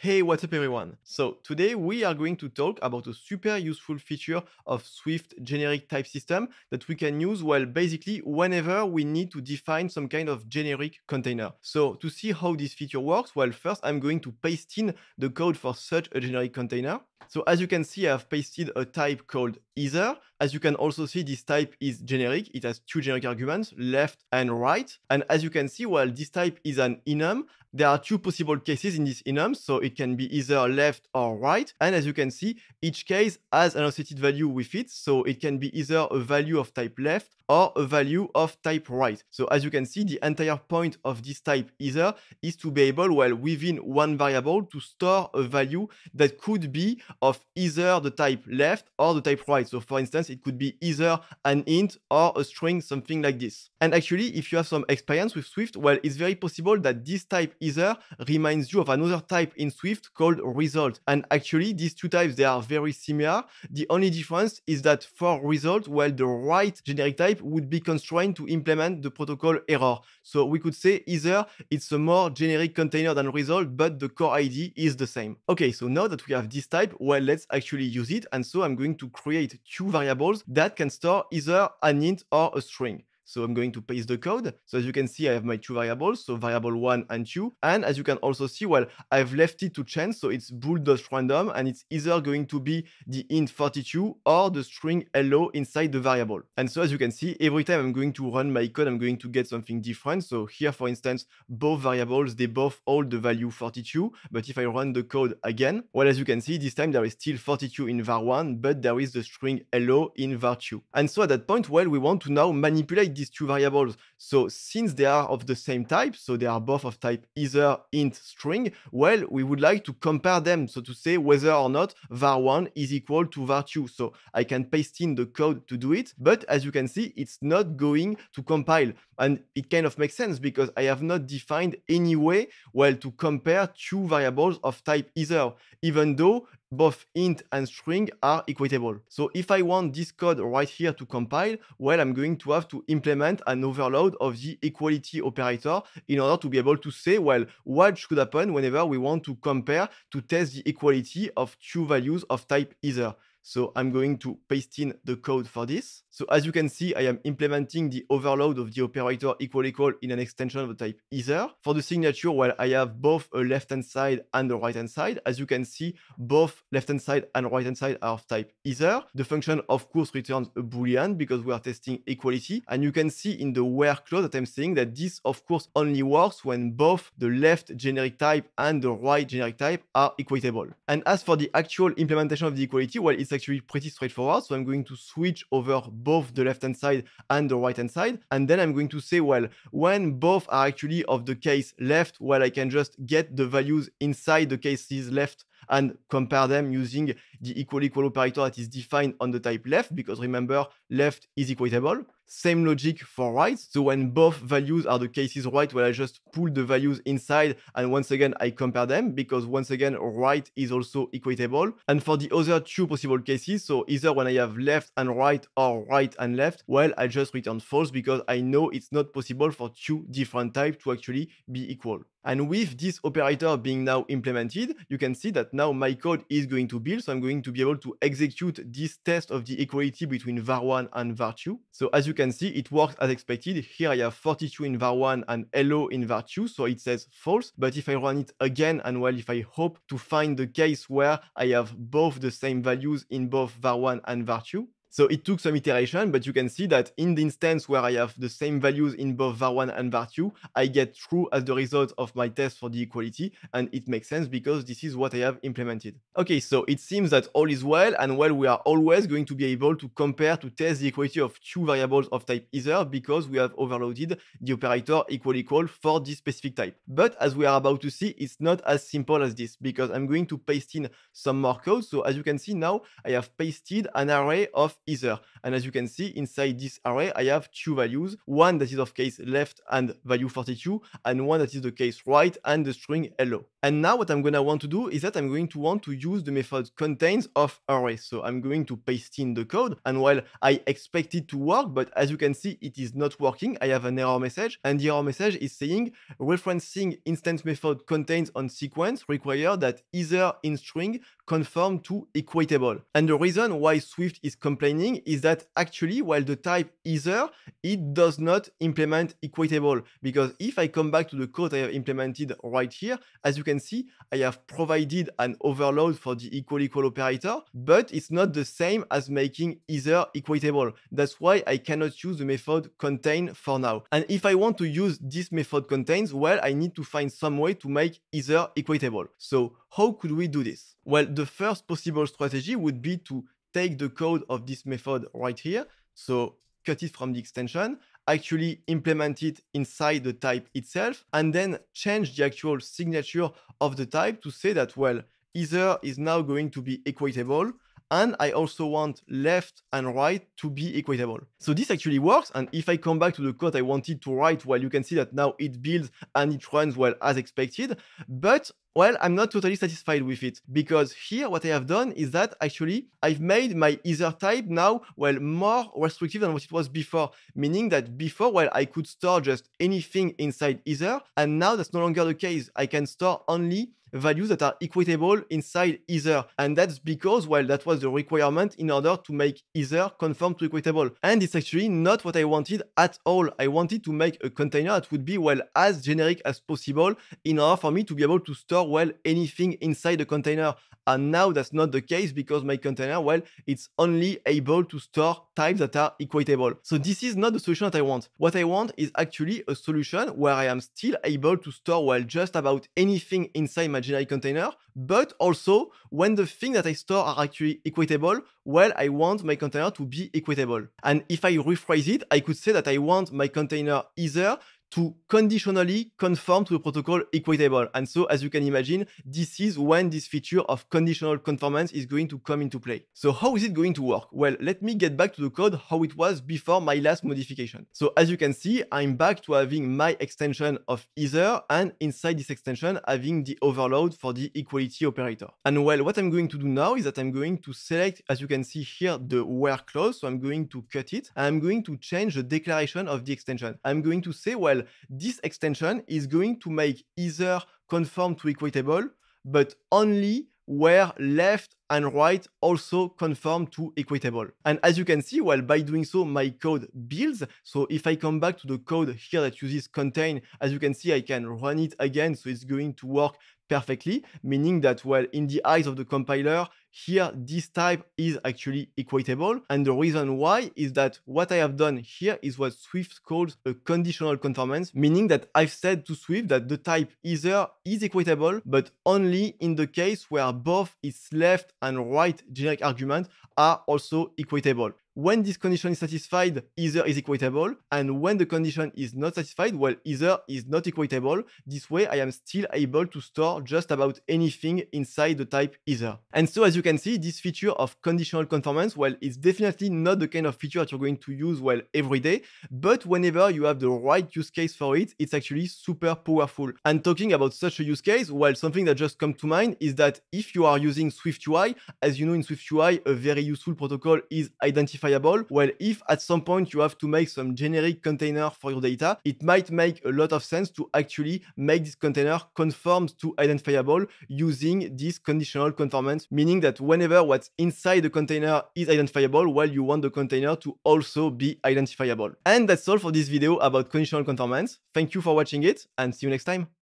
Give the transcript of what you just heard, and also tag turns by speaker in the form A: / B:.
A: Hey, what's up everyone? So today we are going to talk about a super useful feature of Swift generic type system that we can use basically whenever we need to define some kind of generic container. So to see how this feature works, first I'm going to paste in the code for such a generic container. So as you can see, I have pasted a type called either. As you can also see, this type is generic. It has two generic arguments, left and right. And as you can see, this type is an enum. There are two possible cases in this enum, so it can be either left or right. And as you can see, each case has an associated value with it, so it can be either a value of type left or a value of type right. So as you can see, the entire point of this type either is to be able, within one variable, to store a value that could be of either the type left or the type right. So for instance, it could be either an int or a string, something like this. And actually, if you have some experience with Swift, it's very possible that this type either reminds you of another type in Swift called result. And actually, these two types, they are very similar. The only difference is that for result, the right generic type would be constrained to implement the protocol error. So we could say either it's a more generic container than result, but the core ID is the same. Okay, so now that we have this type, let's actually use it. And so I'm going to create two variables that can store either an int or a string. So I'm going to paste the code. So as you can see, I have my two variables, so variable 1 and 2. And as you can also see, I've left it to chance, so it's bool.random, and it's either going to be the int 42 or the string hello inside the variable. And so as you can see, every time I'm going to run my code, I'm going to get something different. So here, for instance, both variables, they both hold the value 42. But if I run the code again, as you can see, this time there is still 42 in var1, but there is the string hello in var2. And so at that point, we want to now manipulate these two variables. So since they are of the same type, so they are both of type either int string, we would like to compare them. So to say whether or not var1 is equal to var2. So I can paste in the code to do it, but as you can see, it's not going to compile. And it kind of makes sense because I have not defined any way, to compare two variables of type either, even though both int and string are equatable. So if I want this code right here to compile, I'm going to have to implement an overload of the equality operator in order to be able to say, what should happen whenever we want to compare to test the equality of two values of type either. So I'm going to paste in the code for this. So as you can see, I am implementing the overload of the operator equal in an extension of the type either. For the signature, I have both a left-hand side and a right-hand side. As you can see, both left-hand side and right-hand side are of type either. The function, of course, returns a boolean because we are testing equality. And you can see in the where clause that I'm saying that this, of course, only works when both the left generic type and the right generic type are equatable. And as for the actual implementation of the equality, it's actually pretty straightforward. So I'm going to switch over both the left-hand side and the right-hand side. And then I'm going to say, when both are actually of the case left, I can just get the values inside the cases left and compare them using the equal operator that is defined on the type left, because remember, left is equatable. Same logic for right. So when both values are the cases right, I just pull the values inside and once again, I compare them because once again, right is also equatable. And for the other two possible cases, so either when I have left and right or right and left, I just return false because I know it's not possible for two different types to actually be equal. And with this operator being now implemented, you can see that now my code is going to build. So I'm going to be able to execute this test of the equality between var1 and var2. So as you can see, it works as expected. Here I have 42 in var1 and hello in var2. So it says false. But if I run it again, and if I hope to find the case where I have both the same values in both var1 and var2, so it took some iteration, but you can see that in the instance where I have the same values in both var1 and var2, I get true as the result of my test for the equality, and it makes sense because this is what I have implemented. Okay, so it seems that all is well, and we are always going to be able to compare to test the equality of two variables of type either because we have overloaded the operator equal for this specific type. But as we are about to see, it's not as simple as this because I'm going to paste in some more code. So as you can see now, I have pasted an array of either. And as you can see, inside this array, I have two values, one that is of case left and value 42, and one that is the case right and the string hello. And now what I'm gonna want to do is that I'm going to want to use the method contains of array. So I'm going to paste in the code, and while I expect it to work, but as you can see, it is not working. I have an error message, and the error message is saying referencing instance method contains on sequence require that either in string conform to equatable. And the reason why Swift is complaining is that actually, while the type either, it does not implement equatable, because if I come back to the code I have implemented right here, as you can see, I have provided an overload for the equal operator, but it's not the same as making either equatable. That's why I cannot use the method contain for now. And if I want to use this method contains, well, I need to find some way to make either equatable. So how could we do this? Well, the first possible strategy would be to take the code of this method right here. So cut it from the extension, actually implement it inside the type itself, and then change the actual signature of the type to say that, well, either is now going to be equatable, and I also want left and right to be equatable. So this actually works, and if I come back to the code I wanted to write, well, you can see that now it builds and it runs well as expected, but well, I'm not totally satisfied with it, because here what I have done is that actually I've made my either type now, well, more restrictive than what it was before, meaning that before, well, I could store just anything inside either, and now that's no longer the case. I can store only values that are equatable inside either, and that's because, well, that was the requirement in order to make either conform to equatable, and it's actually not what I wanted at all. I wanted to make a container that would be, well, as generic as possible in order for me to be able to store, well, anything inside the container, and now that's not the case because my container, well, it's only able to store types that are equatable. So this is not the solution that I want. What I want is actually a solution where I am still able to store, well, just about anything inside my generic container, but also when the things that I store are actually equatable, well, I want my container to be equatable. And if I rephrase it, I could say that I want my container either to conditionally conform to the protocol equatable. And so, as you can imagine, this is when this feature of conditional conformance is going to come into play. So how is it going to work? Well, let me get back to the code how it was before my last modification. So as you can see, I'm back to having my extension of either, and inside this extension, having the overload for the equality operator. And well, what I'm going to do now is that I'm going to select, as you can see here, the where clause. So I'm going to cut it, and I'm going to change the declaration of the extension. I'm going to say, well, this extension is going to make either conform to equatable, but only where left and right also conform to equatable. And as you can see, well, by doing so, my code builds. So if I come back to the code here that uses contain, as you can see, I can run it again. So it's going to work perfectly, meaning that, well, in the eyes of the compiler, here, this type is actually equatable. And the reason why is that what I have done here is what Swift calls a conditional conformance, meaning that I've said to Swift that the type either is equatable, but only in the case where both its left and right generic arguments are also equatable. When this condition is satisfied, either is equatable, and when the condition is not satisfied, well, either is not equatable. This way, I am still able to store just about anything inside the type either. And so, as you can see, this feature of conditional conformance, well, it's definitely not the kind of feature that you're going to use, well, every day, but whenever you have the right use case for it, it's actually super powerful. And talking about such a use case, well, something that just comes to mind is that if you are using SwiftUI, as you know, in SwiftUI, a very useful protocol is identifiable. Well, if at some point you have to make some generic container for your data, it might make a lot of sense to actually make this container conform to identifiable using this conditional conformance, meaning that whenever what's inside the container is identifiable, well, you want the container to also be identifiable. And that's all for this video about conditional conformance. Thank you for watching it, and see you next time.